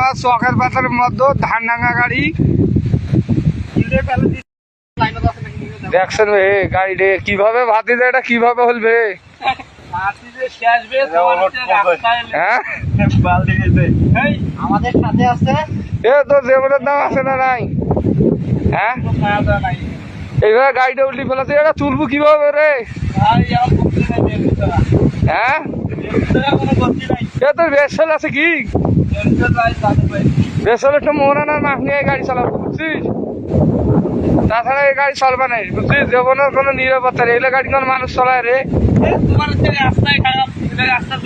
আমার চকের পাতার মধ্যে ধান ডাঙ্গা গাড়ি দেখছেন ভাই গাড়ি কিভাবে ভাতি দেয়, এটা কিভাবে হলবে? হ্যাঁ আমাদের সাথে আছে এ তোর জীবনের দাম আছে না নাই? হ্যাঁ এইভাবে গাড়িটা উল্টি ফেলাতে এটা তুলবো কিভাবে রে? হ্যাঁ এ তোর বেসল আছে কি? বেসল একটা মোহরানার মাছ নিয়ে গাড়ি চালাবো বুঝছিস? তাছাড়া এই গাড়ি চলবে না বুঝছিস, জীবনের কোনো নিরাপত্তা নেই। এগুলো গাড়ি কোন মানুষ চলায় রে?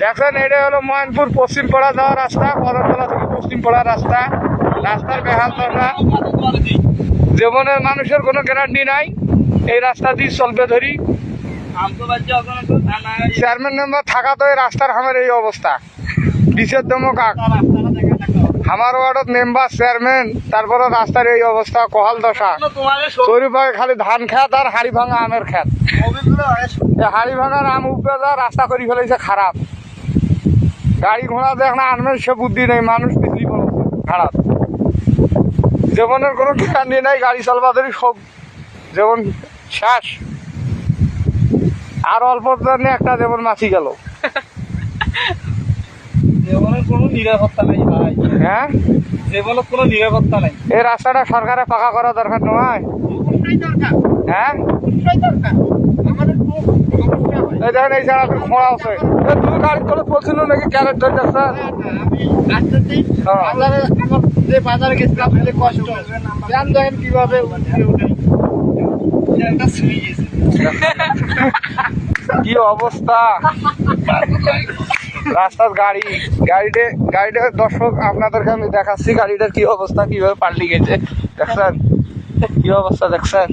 দেখেন এটা হলো ময়নপুর পশ্চিম পাড়া যাওয়ার রাস্তা, কদমতলা থেকে পশ্চিম পাড়ার রাস্তা। রাস্তার বেহাল দশা, জীবনের মানুষের কোনো গ্যারান্টি নাই। এই রাস্তা দিয়ে চলবে ধরি চেয়ারম্যান মেম্বার থাকা তো এই রাস্তার আমার এই অবস্থা বিশের দমক আমার ওয়ার্ডত মেম্বার চেয়ারম্যান, তারপরে রাস্তার এই অবস্থা কহাল দশা। চৌরিপাড়ে খালি ধান খেত আর হাড়ি ভাঙা আমের খেত। হাড়ি ভাঙার আম উপরে যা রাস্তা করে ফেলেছে খারাপ। গাড়ি ঘোড়া দেখ না আনবে সে বুদ্ধি নেই, মানুষ পিছলি খারাপ। জীবনের কোনো গ্যারান্টি নেই, গাড়ি চলবা ধরি সব যেমন শেষ। আর অল্প জন্য একটা যেমন মাছি গেল। জীবনের কোনো নিরাপত্তা নাই ভাই। হ্যাঁ জীবনের কোনো নিরাপত্তা নাই। এই রাস্তাটা সরকারে পাকা করা দরকার নয়? হ্যাঁ এই দেখেন এই জায়গা খোঁড়া আছে। তুমি গাড়ি করে বলছিল নাকি ক্যারেট ধরে স্যার? যে বাজারে গেছিলাম কষ্ট দেখেন কিভাবে কি অবস্থা রাস্তার গাড়িটা দর্শক আপনাদেরকে আমি দেখাচ্ছি গাড়িটার কি অবস্থা, কিভাবে পাল্টি গেছে দেখছেন? কি অবস্থা দেখছেন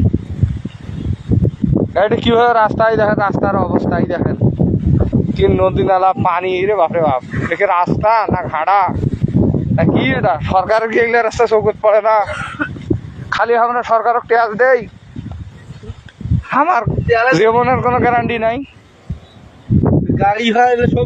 গাড়িটা কিভাবে রাস্তায় দেখেন, রাস্তার অবস্থায় দেখেন কি নদী নালা পানি রে বাপরে বাপ। দেখে রাস্তা না ঘাড়া না কি? এটা সরকারের কি এগুলো রাস্তা চৌকত পড়ে না? খালি আমরা সরকারক ট্যাক্স দেই, আমার জীবনের কোনো গ্যারান্টি নাই। গাড়ি হয় সব